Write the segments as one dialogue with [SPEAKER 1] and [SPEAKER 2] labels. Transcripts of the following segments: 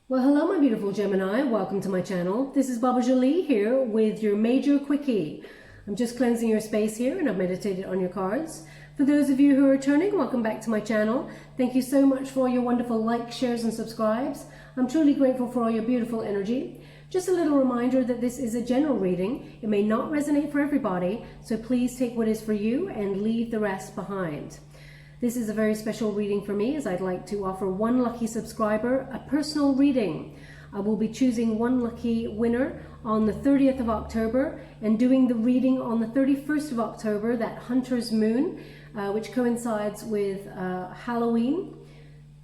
[SPEAKER 1] Well, hello, my beautiful Gemini. Welcome to my channel. This is Baba Jolie here with your major quickie. I'm just cleansing your space here and I've meditated on your cards. For those of you who are returning, welcome back to my channel. Thank you so much for all your wonderful likes, shares and subscribes. I'm truly grateful for all your beautiful energy. Just a little reminder that this is a general reading. It may not resonate for everybody, so please take what is for you and leave the rest behind. This is a very special reading for me, as I'd like to offer one lucky subscriber a personal reading. I will be choosing one lucky winner on the 30th of October and doing the reading on the 31st of October, that Hunter's Moon, which coincides with Halloween.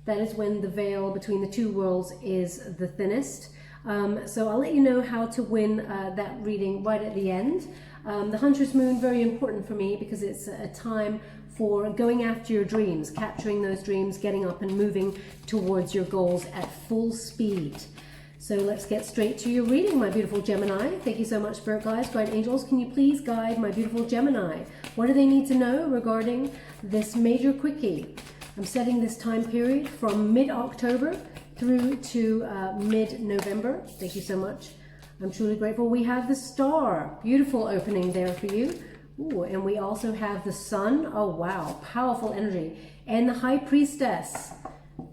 [SPEAKER 1] That is when the veil between the two worlds is the thinnest. So I'll let you know how to win that reading right at the end. The Hunter's Moon, very important for me because it's a time for going after your dreams, capturing those dreams, getting up and moving towards your goals at full speed. So let's get straight to your reading, my beautiful Gemini. Thank you so much, Spirit Guides, Guide Angels. Can you please guide my beautiful Gemini? What do they need to know regarding this major quickie? I'm setting this time period from mid-October through to mid-November. Thank you so much. I'm truly grateful. We have the Star, beautiful opening there for you. Ooh, and we also have the Sun. Oh wow, powerful energy. And the High Priestess,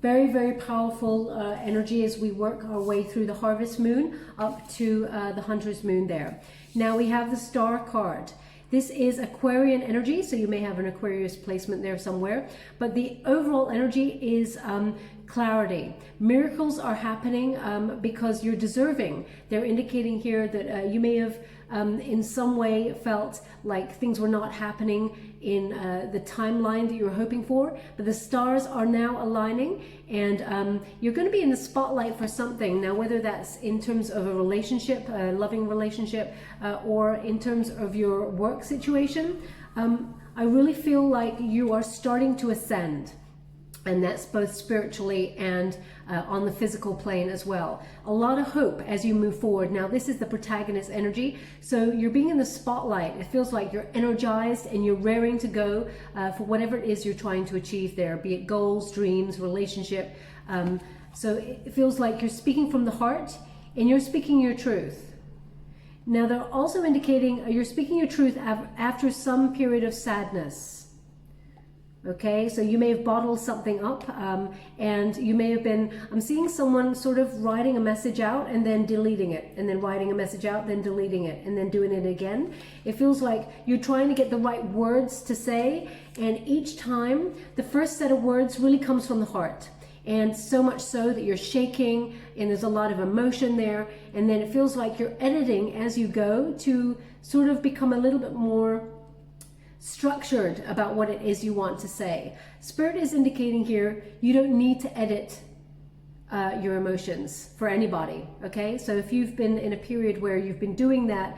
[SPEAKER 1] very, very powerful energy as we work our way through the Harvest Moon up to the Hunter's Moon there. Now we have the Star card. This is Aquarian energy, so you may have an Aquarius placement there somewhere, but the overall energy is clarity. Miracles are happening because you're deserving. They're indicating here that you may have in some way felt like things were not happening in the timeline that you were hoping for, but the stars are now aligning and you're going to be in the spotlight for something. Now, whether that's in terms of a relationship, a loving relationship, or in terms of your work situation, I really feel like you are starting to ascend. And that's both spiritually and on the physical plane as well. A lot of hope as you move forward. Now, this is the protagonist energy. So you're being in the spotlight. It feels like you're energized and you're raring to go for whatever it is you're trying to achieve there, be it goals, dreams, relationship. So it feels like you're speaking from the heart and you're speaking your truth. Now, they're also indicating you're speaking your truth after some period of sadness. Okay, so you may have bottled something up and you may have been, I'm seeing someone sort of writing a message out and then deleting it, and then writing a message out, then deleting it, and then doing it again. It feels like you're trying to get the right words to say, and each time the first set of words really comes from the heart. And so much so that you're shaking and there's a lot of emotion there, and then it feels like you're editing as you go to sort of become a little bit more structured about what it is you want to say. Spirit is indicating here you don't need to edit your emotions for anybody, okay? So if you've been in a period where you've been doing that,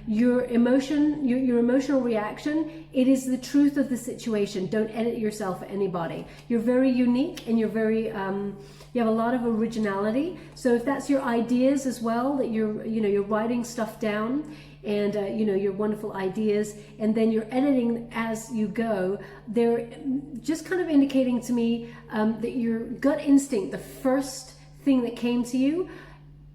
[SPEAKER 1] your emotional reaction, it is the truth of the situation. Don't edit yourself for anybody. You're very unique and you're very you have a lot of originality. So if that's your ideas as well, that you're writing stuff down and your wonderful ideas, and then you're editing as you go, they're just kind of indicating to me that your gut instinct, the first thing that came to you,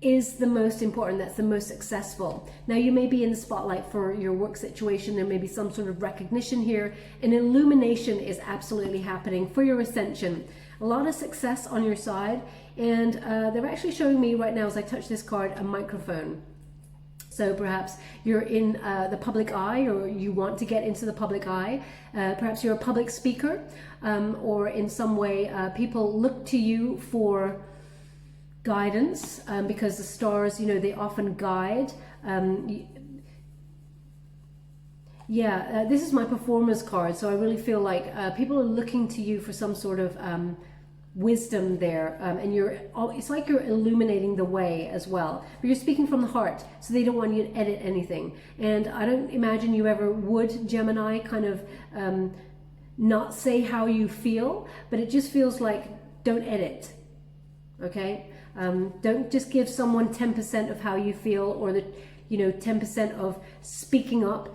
[SPEAKER 1] is the most important. That's the most successful. Now, you may be in the spotlight for your work situation. There may be some sort of recognition here. An illumination is absolutely happening for your ascension. A lot of success on your side, and they're actually showing me right now as I touch this card a microphone. So perhaps you're in the public eye, or you want to get into the public eye. Perhaps you're a public speaker, or in some way people look to you for guidance because the stars, they often guide. This is my performer's card, so I really feel like people are looking to you for some sort of wisdom there, and it's like you're illuminating the way as well, but you're speaking from the heart, so they don't want you to edit anything. And I don't imagine you ever would, Gemini, kind of not say how you feel, but it just feels like don't edit, okay? Don't just give someone 10% of how you feel, or the 10% of speaking up.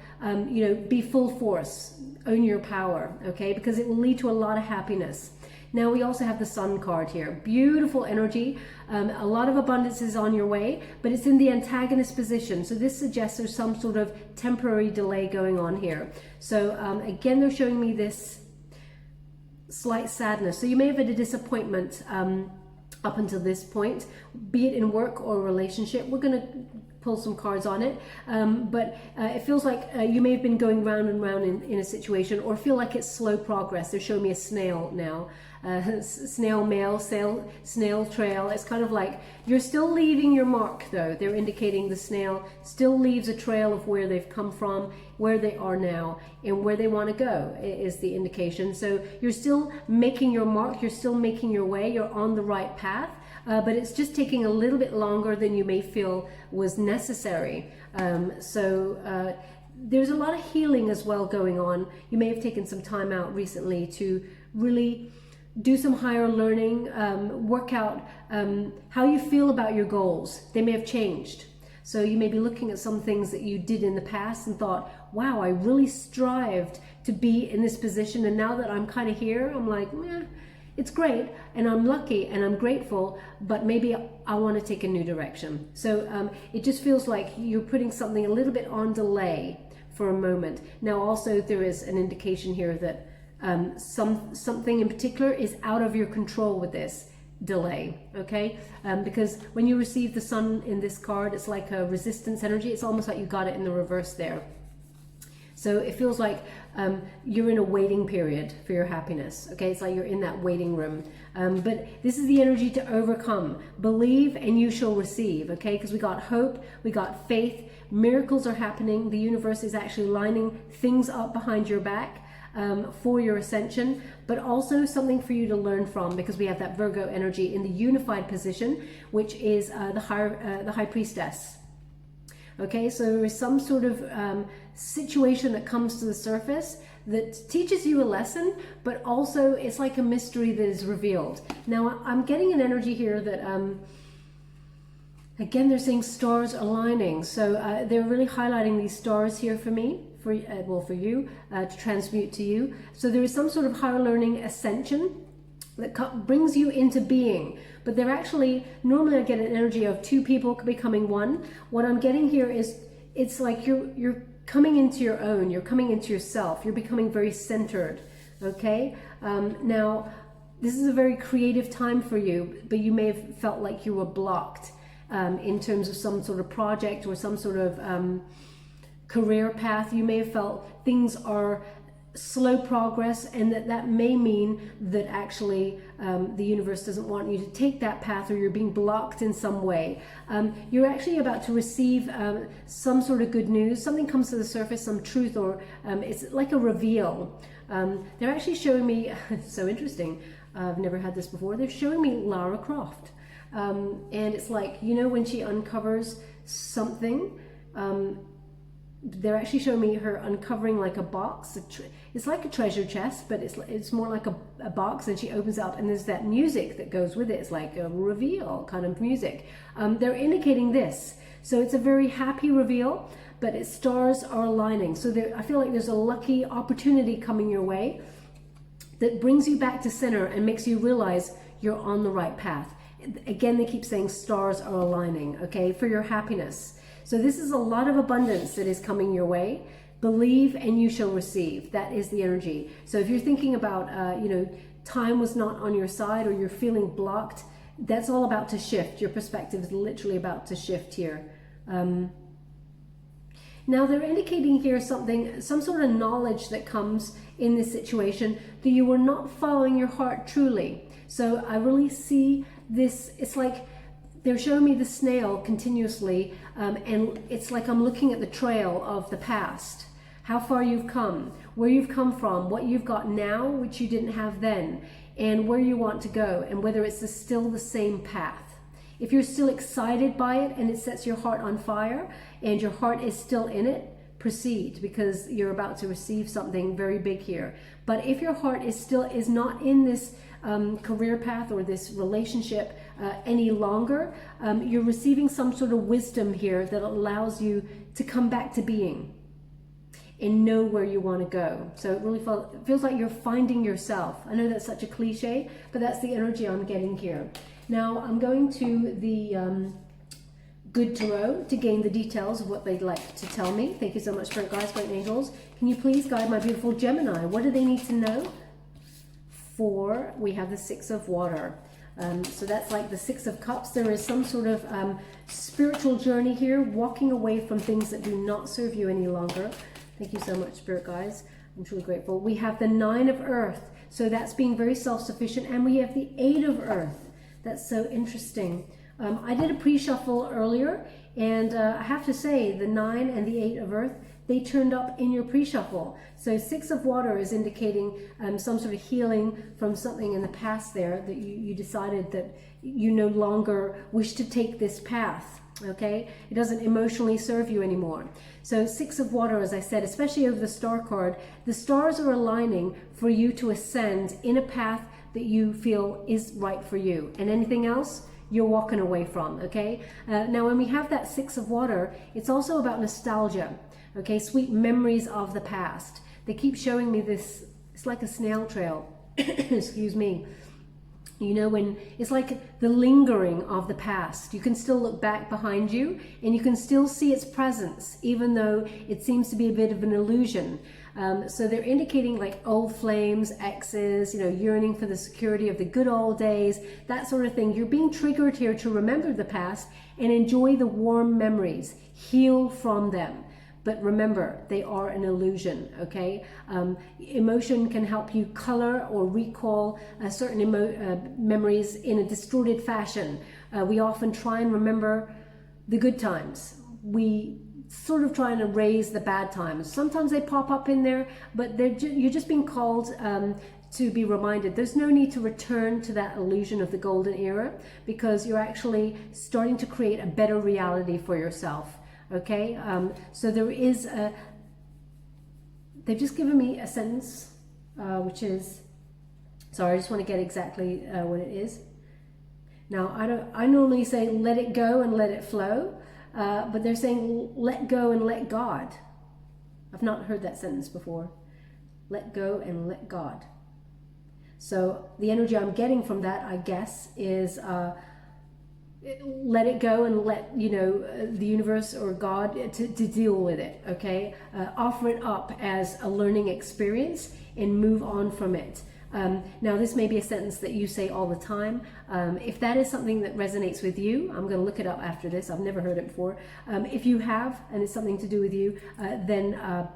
[SPEAKER 1] Be full force, own your power, okay? Because it will lead to a lot of happiness. Now we also have the Sun card here. Beautiful energy. A lot of abundance is on your way, but it's in the antagonist position. So this suggests there's some sort of temporary delay going on here. So again, they're showing me this slight sadness. So you may have had a disappointment up until this point, be it in work or relationship. We're going to pull some cards on it, but it feels like you may have been going round and round in a situation, or feel like it's slow progress. They're showing me a snail now, snail mail, snail trail. It's kind of like you're still leaving your mark, though. They're indicating the snail still leaves a trail of where they've come from, where they are now, and where they want to go is the indication. So you're still making your mark, you're still making your way, you're on the right path. But it's just taking a little bit longer than you may feel was necessary. There's a lot of healing as well going on. You may have taken some time out recently to really do some higher learning, work out how you feel about your goals. They may have changed. So you may be looking at some things that you did in the past and thought, wow, I really strived to be in this position. And now that I'm kind of here, I'm like, meh. It's great, and I'm lucky, and I'm grateful, but maybe I want to take a new direction. So it just feels like you're putting something a little bit on delay for a moment. Now, also, there is an indication here that something in particular is out of your control with this delay, okay? Because when you receive the Sun in this card, it's like a resistance energy. It's almost like you got it in the reverse there. So it feels like you're in a waiting period for your happiness. Okay, it's like you're in that waiting room. But this is the energy to overcome. Believe and you shall receive. Okay, because we got hope, we got faith. Miracles are happening. The universe is actually lining things up behind your back for your ascension, but also something for you to learn from, because we have that Virgo energy in the unified position, which is the high priestess. Okay, so there is some sort of situation that comes to the surface that teaches you a lesson, but also it's like a mystery that is revealed. Now, I'm getting an energy here that, again, they're saying stars aligning. So they're really highlighting these stars here for me, for you, to transmute to you. So there is some sort of higher learning ascension that brings you into being. But they're actually, normally I get an energy of two people becoming one. What I'm getting here is, it's like you're coming into your own, you're coming into yourself, you're becoming very centered, okay? Now, this is a very creative time for you, but you may have felt like you were blocked in terms of some sort of project or some sort of career path. You may have felt things are slow progress, and that may mean that actually the universe doesn't want you to take that path, or you're being blocked in some way. You're actually about to receive some sort of good news. Something comes to the surface, some truth, or it's like a reveal. They're actually showing me, it's so interesting, I've never had this before, they're showing me Lara Croft. And it's like, you know, when she uncovers something, they're actually showing me her uncovering like a box. It's like a treasure chest, but it's more like a box, and she opens it up and there's that music that goes with it. It's like a reveal kind of music. They're indicating this. So it's a very happy reveal, but its stars are aligning. So I feel like there's a lucky opportunity coming your way that brings you back to center and makes you realize you're on the right path. Again, they keep saying stars are aligning, okay, for your happiness. So this is a lot of abundance that is coming your way. Believe and you shall receive. That is the energy. So if you're thinking about, time was not on your side, or you're feeling blocked, that's all about to shift. Your perspective is literally about to shift here. Now they're indicating here some sort of knowledge that comes in this situation, that you were not following your heart truly. So I really see this, it's like they're showing me the snail continuously, and it's like I'm looking at the trail of the past, how far you've come, where you've come from, what you've got now, which you didn't have then, and where you want to go, and whether it's still the same path. If you're still excited by it and it sets your heart on fire and your heart is still in it, proceed, because you're about to receive something very big here. But if your heart is not in this career path or this relationship any longer, you're receiving some sort of wisdom here that allows you to come back to being. and know where you want to go. So it really feels like you're finding yourself. I know that's such a cliche, but that's the energy I'm getting here. Now I'm going to the Good Tarot to gain the details of what they'd like to tell me. Thank you so much, Spirit Guides, Great Angels. Can you please guide my beautiful Gemini? What do they need to know? For we have the Six of Water. So that's like the Six of Cups. There is some sort of spiritual journey here, walking away from things that do not serve you any longer. Thank you so much, Spirit Guides. I'm truly grateful. We have the Nine of Earth. So that's being very self-sufficient. And we have the Eight of Earth. That's so interesting. I did a pre-shuffle earlier, and I have to say the 9 and the 8 of Earth, they turned up in your pre-shuffle. So 6 of Water is indicating some sort of healing from something in the past there, that you decided that you no longer wish to take this path, okay? It doesn't emotionally serve you anymore. So 6 of Water, as I said, especially over the star card, the stars are aligning for you to ascend in a path that you feel is right for you. And anything else, you're walking away from, okay? Now, when we have that 6 of Water, it's also about nostalgia, okay? Sweet memories of the past. They keep showing me this, it's like a snail trail, excuse me. You know, when it's like the lingering of the past. You can still look back behind you and you can still see its presence, even though it seems to be a bit of an illusion. So they're indicating like old flames, exes, you know, yearning for the security of the good old days, that sort of thing. You're being triggered here to remember the past and enjoy the warm memories, heal from them. But remember, they are an illusion, okay? Emotion can help you color or recall certain memories in a distorted fashion. We often try and remember the good times. We sort of try and erase the bad times. Sometimes they pop up in there, but you're just being called to be reminded. There's no need to return to that illusion of the golden era, because you're actually starting to create a better reality for yourself. Okay, so there is they've just given me a sentence, which is, sorry, I just want to get exactly what it is. Now, I normally say let it go and let it flow, but they're saying let go and let God. I've not heard that sentence before. Let go and let God. So the energy I'm getting from that, I guess, is let it go and let, you know, the universe or God to deal with it, okay? Offer it up as a learning experience and move on from it. Now, this may be a sentence that you say all the time. If that is something that resonates with you, I'm going to look it up after this. I've never heard it before. If you have, and it's something to do with you, then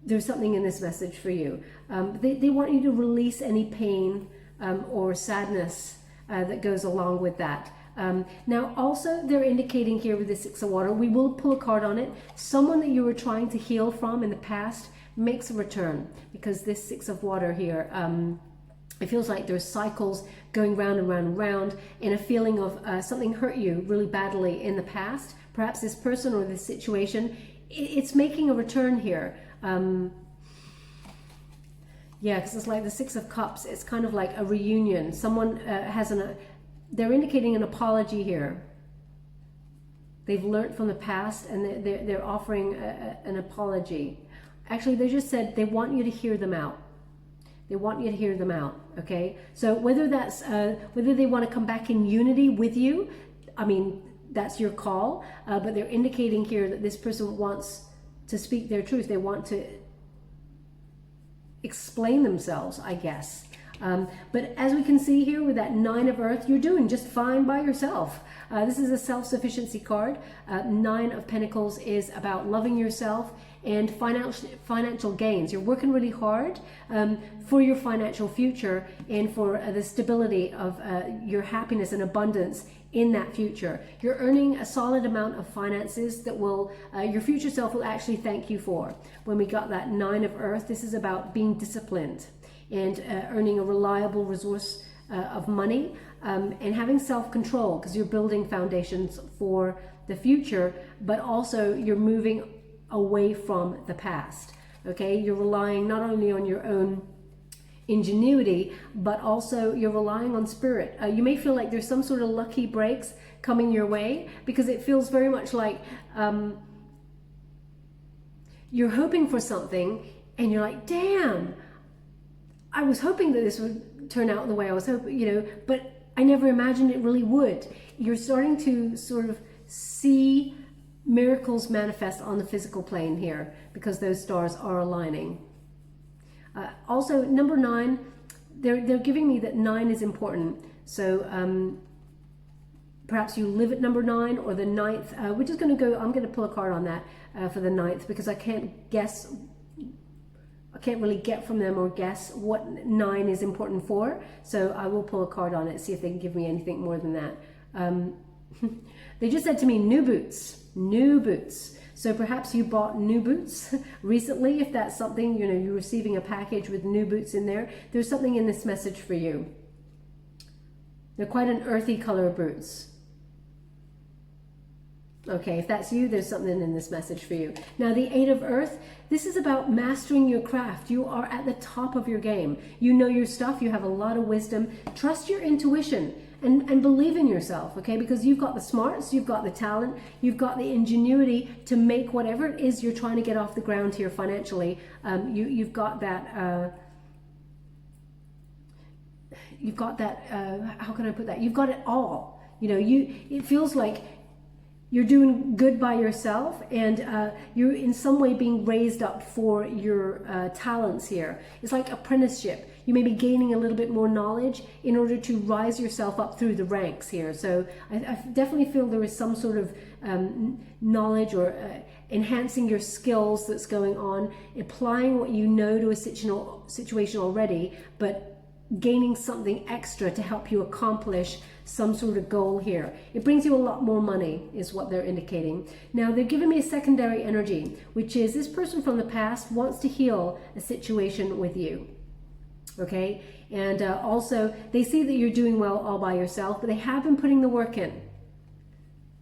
[SPEAKER 1] there's something in this message for you. They want you to release any pain or sadness that goes along with that. Now, also, they're indicating here with the Six of Water, we will pull a card on it. Someone that you were trying to heal from in the past makes a return, because this Six of Water here, it feels like there's cycles going round and round and round, in a feeling of something hurt you really badly in the past. Perhaps this person or this situation, it's making a return here. Yeah, because it's like the Six of Cups. It's kind of like a reunion. Someone has they're indicating an apology here. They've learned from the past and they're offering an apology. Actually, they just said they want you to hear them out. They want you to hear them out, okay? So whether that's, whether they want to come back in unity with you, I mean, that's your call. But they're indicating here that this person wants to speak their truth. They want to explain themselves, I guess. But as we can see here with that Nine of Earth, you're doing just fine by yourself. This is a self-sufficiency card. Nine of Pentacles is about loving yourself and financial gains. You're working really hard for your financial future and for the stability of your happiness and abundance in that future. You're earning a solid amount of finances that will, your future self will actually thank you for. When we got that Nine of Earth, this is about being disciplined and earning a reliable resource of money and having self-control, because you're building foundations for the future, but also you're moving away from the past, okay? You're relying not only on your own ingenuity, but also you're relying on spirit. You may feel like there's some sort of lucky breaks coming your way, because it feels very much like you're hoping for something and you're like, damn, I was hoping that this would turn out the way I was hoping, you know, but I never imagined it really would. You're starting to sort of see miracles manifest on the physical plane here because those stars are aligning. Also, number 9, they're giving me that 9 is important. So perhaps you live at number 9 or the 9th. We're just going to go, I'm going to pull a card on that for the 9th because I can't really get from them or guess what 9 is important for. So I will pull a card on it, see if they can give me anything more than that. They just said to me, new boots, new boots. So perhaps you bought new boots recently. If that's something, you know, you're receiving a package with new boots in there, there's something in this message for you. They're quite an earthy color boots. Okay, if that's you, there's something in this message for you. Now, the 8 of Earth, this is about mastering your craft. You are at the top of your game. You know your stuff. You have a lot of wisdom. Trust your intuition and believe in yourself, okay? Because you've got the smarts, you've got the talent, you've got the ingenuity to make whatever it is you're trying to get off the ground here financially. You've got that... how can I put that? You've got it all. You know, it feels like you're doing good by yourself, and you're in some way being raised up for your talents here. It's like apprenticeship. You may be gaining a little bit more knowledge in order to rise yourself up through the ranks here. So I definitely feel there is some sort of knowledge or enhancing your skills that's going on, applying what you know to a situation already, but gaining something extra to help you accomplish some sort of goal here. It brings you a lot more money is what they're indicating. Now they're giving me a secondary energy, which is this person from the past wants to heal a situation with you. Okay, and also they see that you're doing well all by yourself, but they have been putting the work in.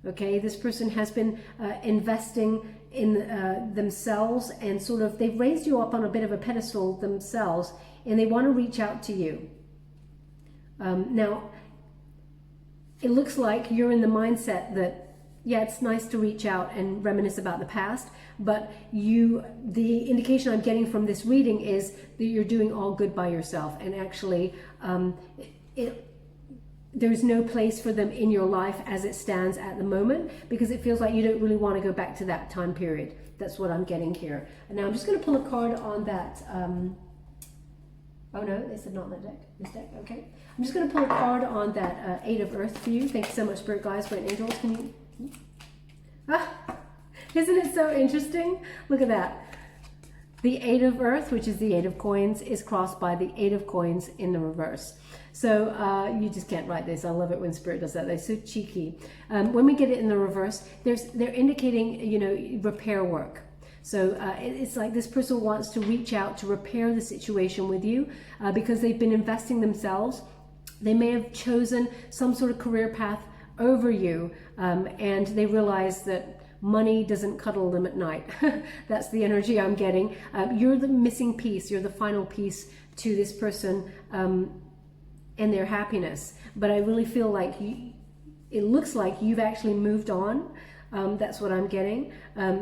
[SPEAKER 1] Okay, this person has been investing in themselves, and sort of they've raised you up on a bit of a pedestal themselves, and they want to reach out to you. Now, it looks like you're in the mindset that, yeah, it's nice to reach out and reminisce about the past, but the indication I'm getting from this reading is that you're doing all good by yourself, and actually there's no place for them in your life as it stands at the moment, because it feels like you don't really want to go back to that time period. That's what I'm getting here. And now I'm just going to pull a card on that. Oh no, they said not that deck. This deck, okay. I'm just going to pull a card on that 8 of Earth for you. Thank you so much, Spirit Guides, Great Angels. Can you? Isn't it so interesting? Look at that. The 8 of Earth, which is the 8 of Coins, is crossed by the 8 of Coins in the reverse. So you just can't write this. I love it when Spirit does that. They're so cheeky. When we get it in the reverse, they're indicating, you know, repair work. So it's like this person wants to reach out to repair the situation with you because they've been investing themselves. They may have chosen some sort of career path over you, and they realize that money doesn't cuddle them at night. That's the energy I'm getting. You're the missing piece. You're the final piece to this person and their happiness. But I really feel like it looks like you've actually moved on. That's what I'm getting.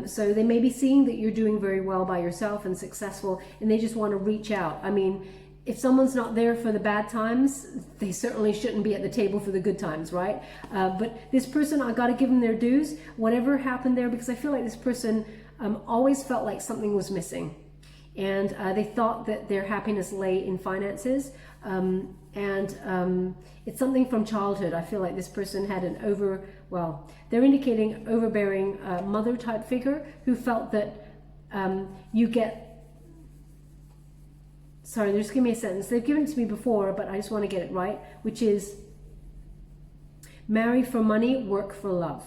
[SPEAKER 1] So they may be seeing that you're doing very well by yourself and successful, and they just want to reach out. I mean, if someone's not there for the bad times, they certainly shouldn't be at the table for the good times, right? But this person, I got to give them their dues, whatever happened there, because I feel like this person always felt like something was missing. And they thought that their happiness lay in finances. It's something from childhood. I feel like this person had they're indicating overbearing mother type figure who felt that sorry, just give me a sentence. They've given it to me before, but I just want to get it right, which is marry for money, work for love.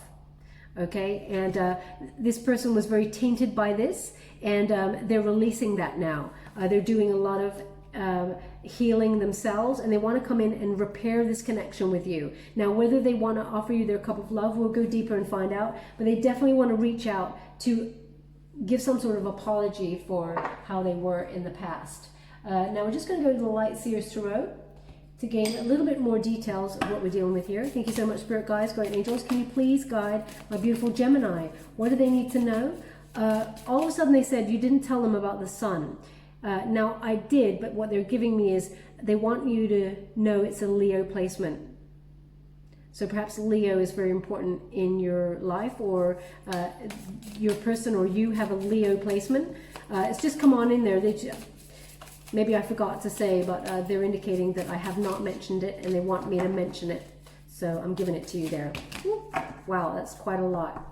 [SPEAKER 1] Okay, and this person was very tainted by this, and they're releasing that now. They're doing a lot of healing themselves, and they want to come in and repair this connection with you. Now, whether they want to offer you their cup of love, we'll go deeper and find out, but they definitely want to reach out to give some sort of apology for how they were in the past. Now we're just going to go to the Light Seers Tarot to gain a little bit more details of what we're dealing with here. Thank you so much, Spirit Guides, Great Angels. Can you please guide my beautiful Gemini? What do they need to know? all of a sudden they said you didn't tell them about the sun. Now I did, but what they're giving me is they want you to know it's a Leo placement. So perhaps Leo is very important in your life, or your person or you have a Leo placement. It's just come on in there. Maybe I forgot to say, but they're indicating that I have not mentioned it and they want me to mention it. So I'm giving it to you there. Wow, that's quite a lot.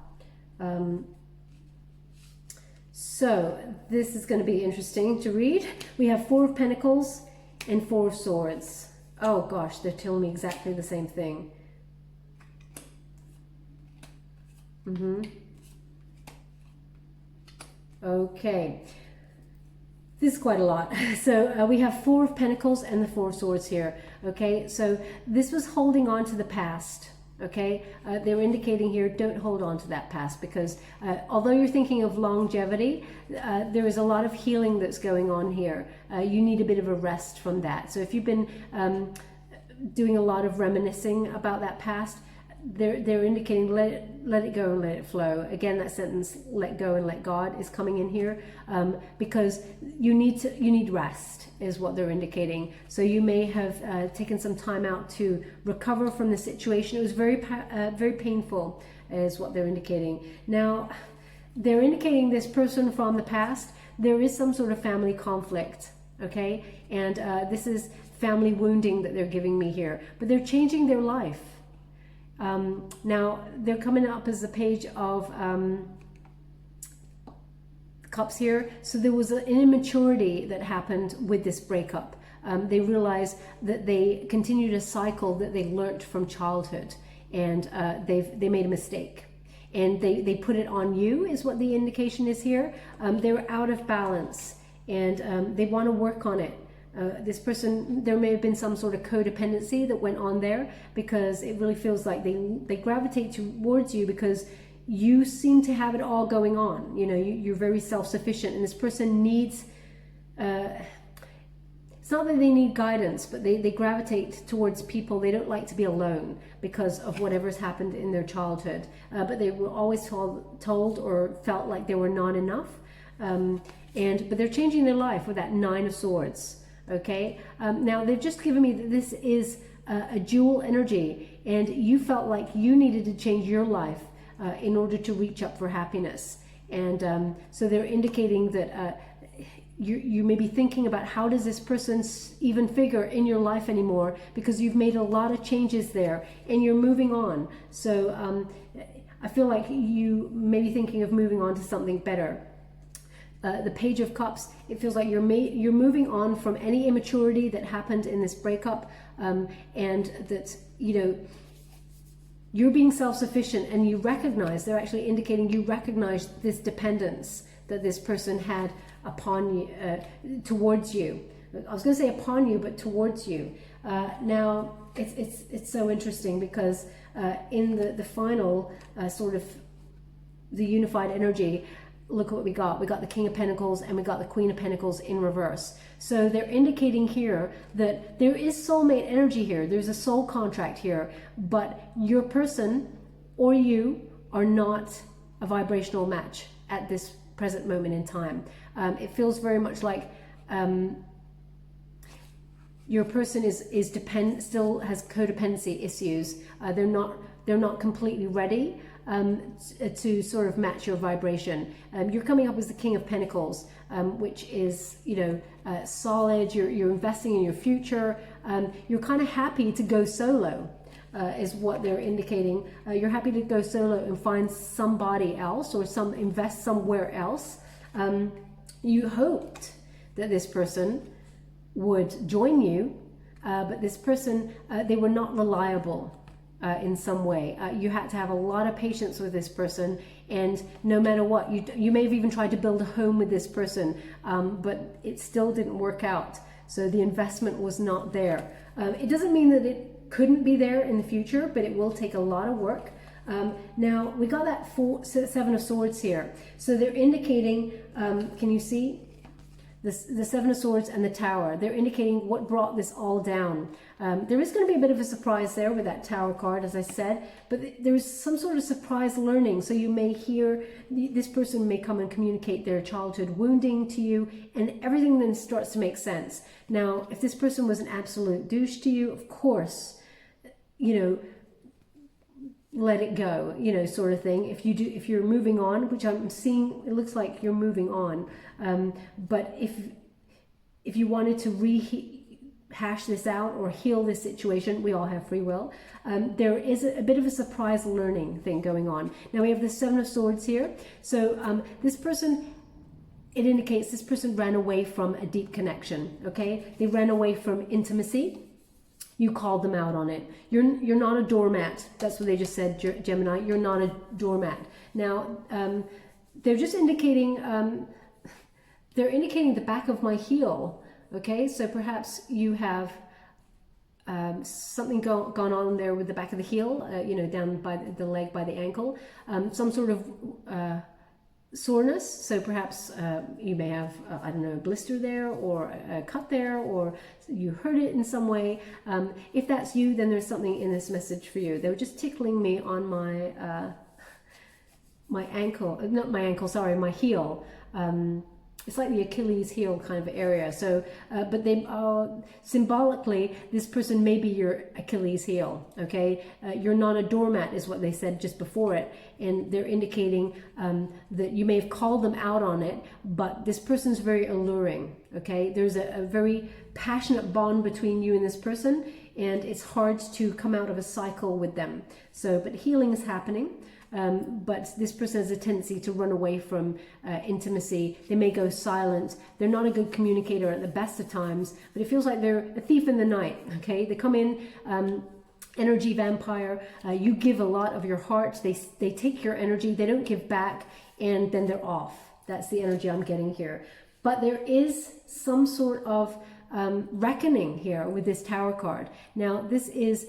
[SPEAKER 1] So this is going to be interesting to read. We have 4 of Pentacles and 4 of Swords. Oh gosh, they're telling me exactly the same thing. Okay, this is quite a lot. So we have 4 of Pentacles and the 4 of Swords here. Okay, so this was holding on to the past. Okay, they're indicating here, don't hold on to that past, because although you're thinking of longevity, there is a lot of healing that's going on here. You need a bit of a rest from that. So if you've been doing a lot of reminiscing about that past, they're indicating let it go and let it flow. Again, that sentence, let go and let God, is coming in here, because you need rest, is what they're indicating. So you may have taken some time out to recover from the situation. It was very painful, is what they're indicating. Now they're indicating this person from the past, there is some sort of family conflict, okay, and this is family wounding that they're giving me here, but they're changing their life. Now they're coming up as a page of Cups here. So there was an immaturity that happened with this breakup. They realized that they continued a cycle that they learnt from childhood, and they made a mistake, and they put it on you, is what the indication is here. They were out of balance, and they want to work on it. This person, there may have been some sort of codependency that went on there, because it really feels like they gravitate towards you because you seem to have it all going on. You know, you're very self-sufficient, and this person needs, it's not that they need guidance, but they gravitate towards people. They don't like to be alone because of whatever's happened in their childhood, but they were always told or felt like they were not enough. But they're changing their life with that 9 of Swords. Okay, now they've just given me that this is a dual energy, and you felt like you needed to change your life in order to reach up for happiness. And so they're indicating that you may be thinking about, how does this person even figure in your life anymore, because you've made a lot of changes there and you're moving on. So I feel like you may be thinking of moving on to something better. The Page of Cups, it feels like you're moving on from any immaturity that happened in this breakup, and that, you know, you're being self-sufficient, and you recognize, they're actually indicating you recognize this dependence that this person had upon you, towards you. I was going to say upon you, but towards you. Now it's so interesting, because in the final sort of the unified energy, look what we got. We got the King of Pentacles and we got the Queen of Pentacles in reverse. So they're indicating here that there is soulmate energy here. There's a soul contract here, but your person or you are not a vibrational match at this present moment in time. It feels very much like your person is still has codependency issues. They're not completely ready to sort of match your vibration. You're coming up as the King of Pentacles, which is, you know, solid. You're investing in your future. You're kind of happy to go solo, is what they're indicating. You're happy to go solo and find somebody else, or invest somewhere else. You hoped that this person would join you, but this person, they were not reliable. In some way, you had to have a lot of patience with this person, and no matter what, you may have even tried to build a home with this person, but it still didn't work out. So the investment was not there. It doesn't mean that it couldn't be there in the future, but it will take a lot of work. Now we got that 7 of Swords here, so they're indicating, can you see the Seven of Swords and the Tower. They're indicating what brought this all down. There is going to be a bit of a surprise there with that Tower card, as I said, but there's some sort of surprise learning. So you may hear, this person may come and communicate their childhood wounding to you, and everything then starts to make sense. Now, if this person was an absolute douche to you, of course, you know, let it go, you know, sort of thing. If you're moving on, which I'm seeing, it looks like you're moving on. But if you wanted to rehash this out or heal this situation, we all have free will. There is a bit of a surprise learning thing going on. Now we have the Seven of Swords here. So this person, it indicates this person ran away from a deep connection. Okay, they ran away from intimacy. You called them out on it. You're not a doormat. That's what they just said, Gemini. You're not a doormat. Now, they're just indicating, they're indicating the back of my heel. Okay, so perhaps you have something gone on there with the back of the heel, you know, down by the leg, by the ankle. Some sort of soreness. So perhaps you may have, I don't know, a blister there or a cut there, or you hurt it in some way. If that's you, then there's something in this message for you. They were just tickling me on my my ankle, not my ankle, sorry, my heel. It's like the Achilles heel kind of area. So, but they symbolically, this person may be your Achilles heel. Okay, you're not a doormat, is what they said just before it, and they're indicating that you may have called them out on it, but this person's very alluring. Okay, there's a very passionate bond between you and this person, and it's hard to come out of a cycle with them. So, but healing is happening. But this person has a tendency to run away from intimacy. They may go silent. They're not a good communicator at the best of times, but it feels like they're a thief in the night. Okay, they come in, energy vampire. You give a lot of your heart. They take your energy. They don't give back, and then they're off. That's the energy I'm getting here. But there is some sort of reckoning here with this Tower card. Now, this is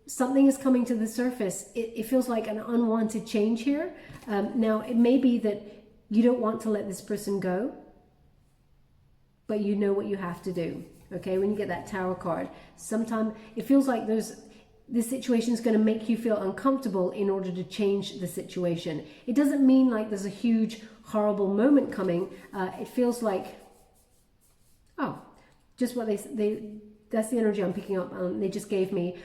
[SPEAKER 1] something is coming to the surface. It feels like an unwanted change here. Now, it may be that you don't want to let this person go, but you know what you have to do. Okay, when you get that Tower card, sometimes it feels like this situation is going to make you feel uncomfortable in order to change the situation. It doesn't mean like there's a huge, horrible moment coming. It feels like, oh, just what that's the energy I'm picking up. They just gave me.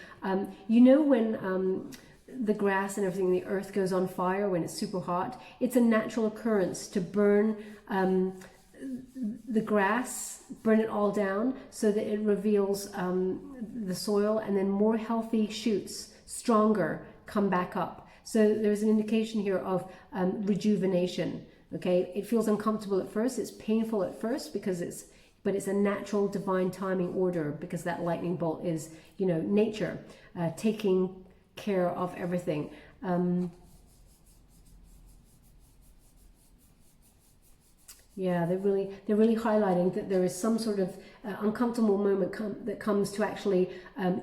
[SPEAKER 1] You know when the grass and everything, the earth goes on fire when it's super hot? It's a natural occurrence to burn the grass, burn it all down so that it reveals the soil, and then more healthy shoots, stronger, come back up. So there's an indication here of rejuvenation. Okay, it feels uncomfortable at first. It's painful at first because but it's a natural divine timing order, because that lightning bolt is, you know, nature taking care of everything. Yeah, they're really highlighting that there is some sort of uncomfortable moment that comes to actually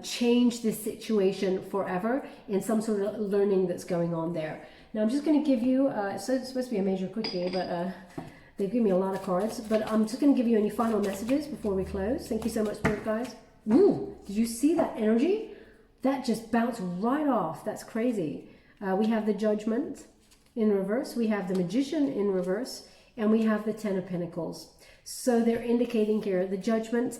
[SPEAKER 1] change this situation forever, in some sort of learning that's going on there. Now I'm just going to give you, so it's supposed to be a major quickie, but they've given me a lot of cards, but I'm just going to give you any final messages before we close. Thank you so much, Spirit guys. Ooh, did you see that energy? That just bounced right off. That's crazy. We have the Judgment in reverse. We have the Magician in reverse. And we have the Ten of Pentacles. So they're indicating here the Judgment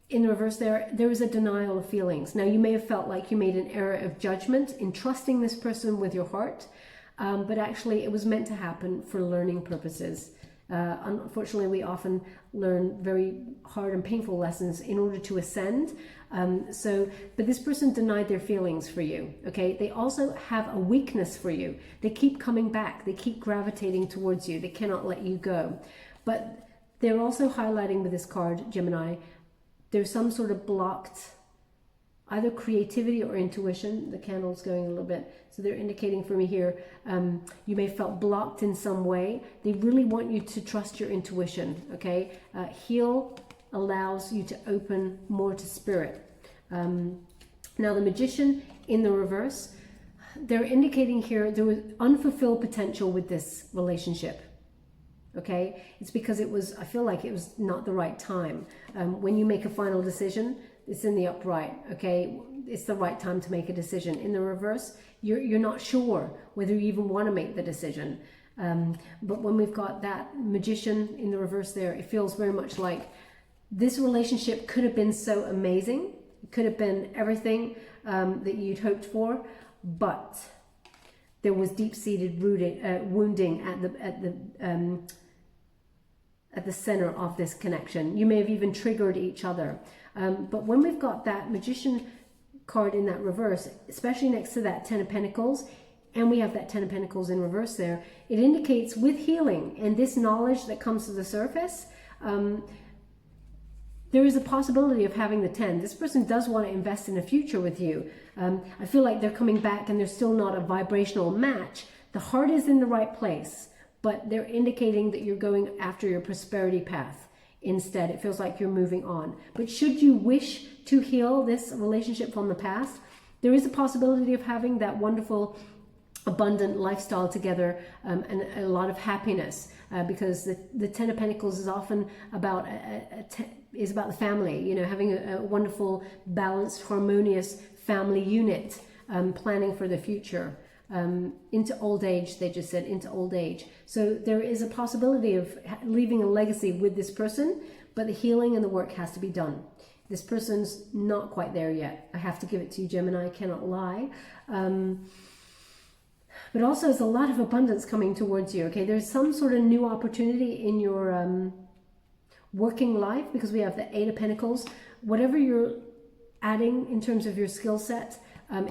[SPEAKER 1] in reverse there is a denial of feelings. Now, you may have felt like you made an error of judgment in trusting this person with your heart, but actually it was meant to happen for learning purposes. Unfortunately, we often learn very hard and painful lessons in order to ascend. But this person denied their feelings for you, okay? They also have a weakness for you. They keep coming back. They keep gravitating towards you. They cannot let you go. But they're also highlighting with this card, Gemini, there's some sort of blocked either creativity or intuition. The candle's going a little bit. So they're indicating for me here, you may have felt blocked in some way. They really want you to trust your intuition, okay? Heal allows you to open more to spirit. Now the Magician in the reverse, they're indicating here there was unfulfilled potential with this relationship. okay? It's because I feel like it was not the right time. When you make a final decision, it's in the upright, okay? It's the right time to make a decision. In the reverse, you're not sure whether you even want to make the decision. But when we've got that Magician in the reverse there, it feels very much like this relationship could have been so amazing. It could have been everything that you'd hoped for, but there was deep-seated wounding at the center of this connection. You may have even triggered each other. But when we've got that Magician card in that reverse, especially next to that Ten of Pentacles, and we have that Ten of Pentacles in reverse there, it indicates with healing and this knowledge that comes to the surface, there is a possibility of having the 10. This person does want to invest in a future with you. I feel like they're coming back and they're still not a vibrational match. The heart is in the right place, but they're indicating that you're going after your prosperity path. Instead, it feels like you're moving on. But should you wish to heal this relationship from the past, there is a possibility of having that wonderful, abundant lifestyle together, and a lot of happiness, because the Ten of Pentacles is often about about the family, you know, having a wonderful, balanced, harmonious family unit, planning for the future. Into old age, they just said, into old age. So there is a possibility of leaving a legacy with this person, but the healing and the work has to be done. This person's not quite there yet. I have to give it to you, Gemini, I cannot lie. But also there's a lot of abundance coming towards you, okay? There's some sort of new opportunity in your working life, because we have the Eight of Pentacles. Whatever you're adding in terms of your skill set,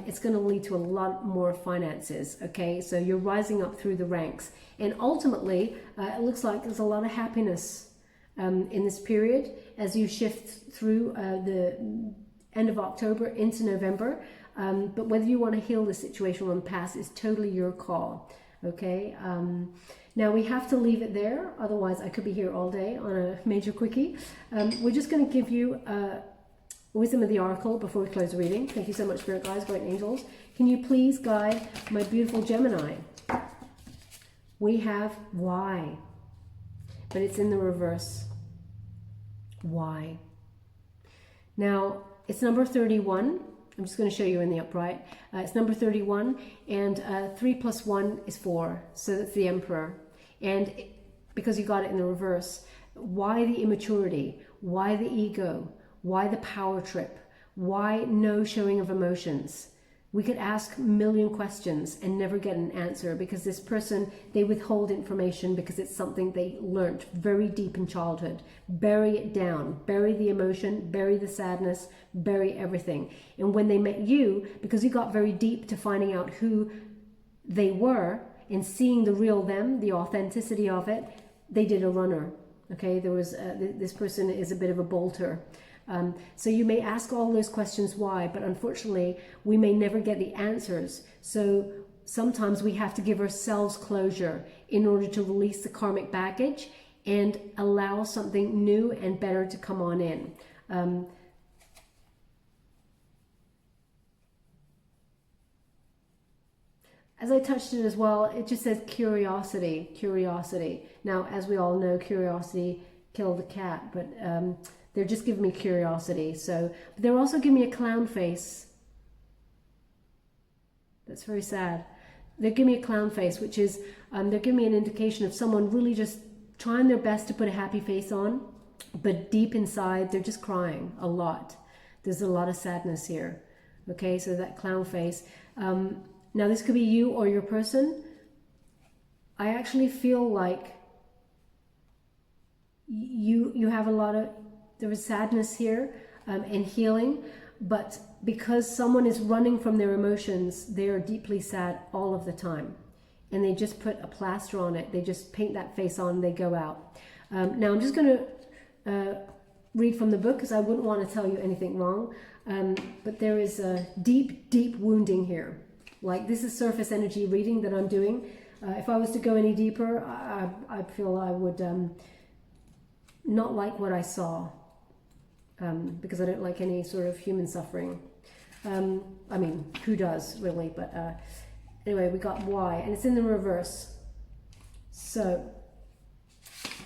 [SPEAKER 1] it's going to lead to a lot more finances, okay? So you're rising up through the ranks. And ultimately, it looks like there's a lot of happiness in this period as you shift through the end of October into November. But whether you want to heal the situation from the past is totally your call, okay? Now we have to leave it there, otherwise I could be here all day on a major quickie. We're just going to give you wisdom of the oracle before we close the reading. Thank you so much, Spirit Guides, Guardian Angels. Can you please guide my beautiful Gemini? We have why, but it's in the reverse. Why? Now, it's number 31. I'm just going to show you in the upright. It's number 31, and 3 plus 1 is 4. So that's the Emperor. And because you got it in the reverse, why the immaturity? Why the ego? Why the power trip? Why no showing of emotions? We could ask a million questions and never get an answer, because this person, they withhold information because it's something they learned very deep in childhood. Bury it down, bury the emotion, bury the sadness, bury everything. And when they met you, because you got very deep to finding out who they were and seeing the real them, the authenticity of it, they did a runner. Okay, there was this person is a bit of a bolter. So you may ask all those questions why, but unfortunately we may never get the answers. So sometimes we have to give ourselves closure in order to release the karmic baggage and allow something new and better to come on in. As I touched it as well, it just says curiosity, curiosity. Now, as we all know, curiosity killed the cat, but they're just giving me curiosity. So, but they're also giving me a clown face. That's very sad. They're giving me a clown face, which is, they're giving me an indication of someone really just trying their best to put a happy face on, but deep inside, they're just crying a lot. There's a lot of sadness here. Okay, so that clown face. Now, this could be you or your person. I actually feel like you have a lot of, there is sadness here and healing, but because someone is running from their emotions, they are deeply sad all of the time. And they just put a plaster on it. They just paint that face on, they go out. Now, I'm just going to read from the book because I wouldn't want to tell you anything wrong. But there is a deep, deep wounding here. Like, this is surface energy reading that I'm doing. If I was to go any deeper, I feel I would not like what I saw, because I don't like any sort of human suffering. I mean, who does, really? But anyway, we got why, and it's in the reverse. So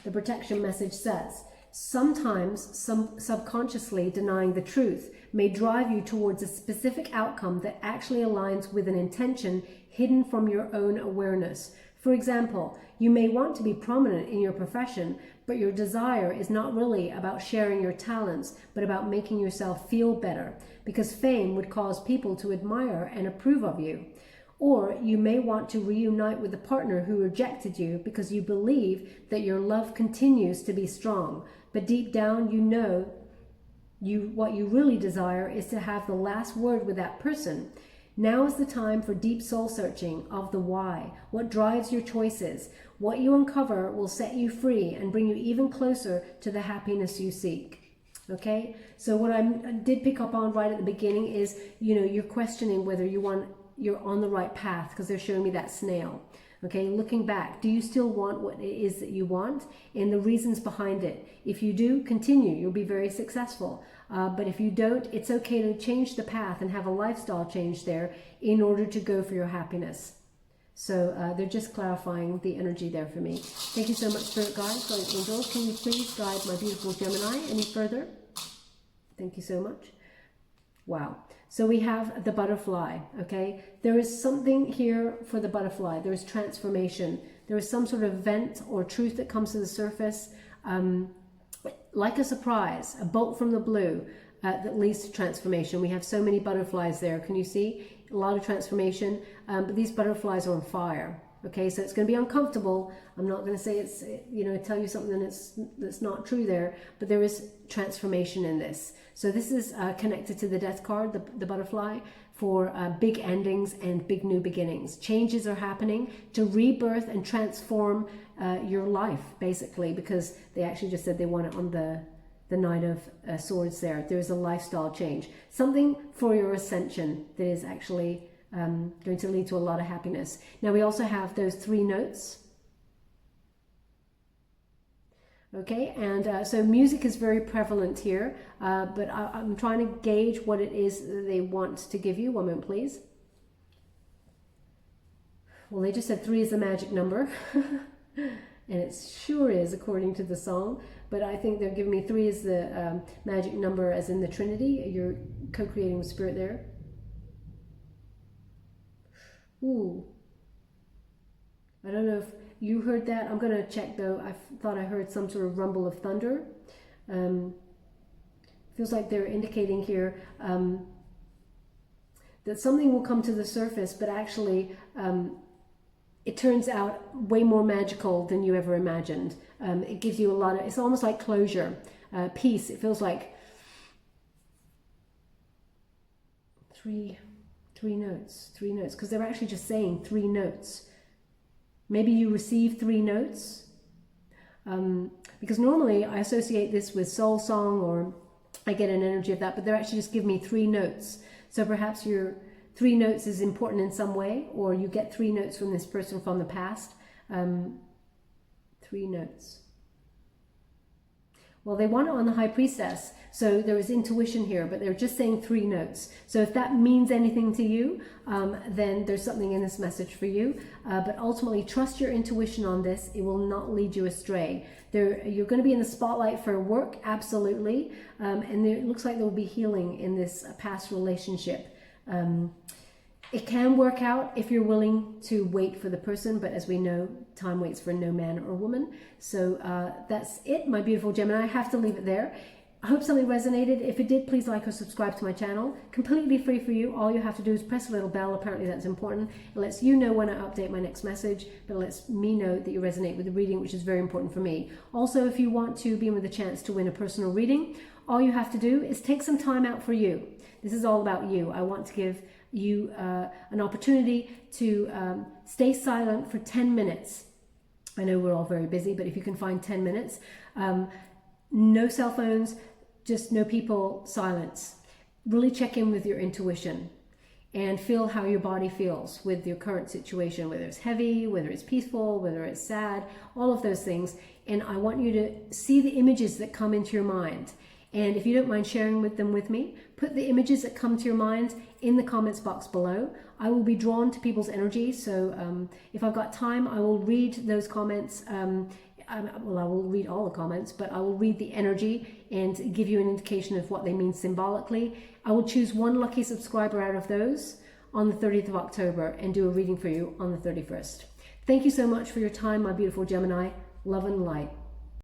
[SPEAKER 1] the protection message says, sometimes subconsciously denying the truth may drive you towards a specific outcome that actually aligns with an intention hidden from your own awareness. For example, you may want to be prominent in your profession, but your desire is not really about sharing your talents, but about making yourself feel better, because fame would cause people to admire and approve of you. Or you may want to reunite with a partner who rejected you because you believe that your love continues to be strong, but deep down you know what you really desire is to have the last word with that person. Now is the time for deep soul searching of the why, what drives your choices. What you uncover will set you free and bring you even closer to the happiness you seek. Okay, so what I did pick up on right at the beginning is, you're questioning whether you're on the right path, because they're showing me that snail. Okay, looking back, do you still want what it is that you want, and the reasons behind it? If you do, continue, you'll be very successful. But if you don't, it's okay to change the path and have a lifestyle change there in order to go for your happiness. So they're just clarifying the energy there for me. Thank you so much, Spirit Guides, Guardian Angels. Can you please guide my beautiful Gemini any further? Thank you so much. Wow. So we have the butterfly, okay? There is something here for the butterfly. There is transformation. There is some sort of event or truth that comes to the surface, like a surprise, a bolt from the blue that leads to transformation. We have so many butterflies there. Can you see? A lot of transformation, but these butterflies are on fire. Okay, so it's going to be uncomfortable. I'm not going to say it's, tell you something that's not true there, but there is transformation in this. So this is connected to the death card, the butterfly, for big endings and big new beginnings. Changes are happening to rebirth and transform your life, basically, because they actually just said they want it on the Knight of Swords there. There's a lifestyle change. Something for your ascension that is actually going to lead to a lot of happiness. Now we also have those 3 notes. Okay, and so music is very prevalent here, but I'm trying to gauge what it is that they want to give you. One moment, please. Well, they just said 3 is the magic number, and it sure is according to the song, but I think they're giving me 3 as the magic number, as in the Trinity. You're co-creating with Spirit there. Ooh, I don't know if you heard that. I'm going to check though. I thought I heard some sort of rumble of thunder. Feels like they're indicating here that something will come to the surface, but actually it turns out way more magical than you ever imagined. It gives you a lot of, it's almost like closure, peace. It feels like three notes, because they're actually just saying 3 notes. Maybe you receive 3 notes, because normally I associate this with soul song, or I get an energy of that, but they're actually just giving me 3 notes. So perhaps your 3 notes is important in some way, or you get 3 notes from this person from the past. 3 notes. Well, they want it on the High Priestess, so there is intuition here, but they're just saying 3 notes. So if that means anything to you, then there's something in this message for you. But ultimately, trust your intuition on this. It will not lead you astray. You're going to be in the spotlight for work, absolutely. And it looks like there will be healing in this past relationship. It can work out if you're willing to wait for the person, but as we know, time waits for no man or woman. So that's it, my beautiful Gemini. I have to leave it there. I hope something resonated. If it did, please like or subscribe to my channel. Completely free for you. All you have to do is press a little bell. Apparently that's important. It lets you know when I update my next message, but it lets me know that you resonate with the reading, which is very important for me. Also, if you want to be in with a chance to win a personal reading, all you have to do is take some time out for you. This is all about you. I want to give you an opportunity to stay silent for 10 minutes. I know we're all very busy, but if you can find 10 minutes, no cell phones, just no people, silence. Really check in with your intuition and feel how your body feels with your current situation, whether it's heavy, whether it's peaceful, whether it's sad, all of those things. And I want you to see the images that come into your mind. And if you don't mind sharing them with me, put the images that come to your mind in the comments box below. I will be drawn to people's energy, so if I've got time, I will read those comments well, I will read all the comments, but I will read the energy and give you an indication of what they mean symbolically. I will choose one lucky subscriber out of those on the 30th of October and do a reading for you on the 31st. Thank you so much for your time, my beautiful Gemini. Love and light.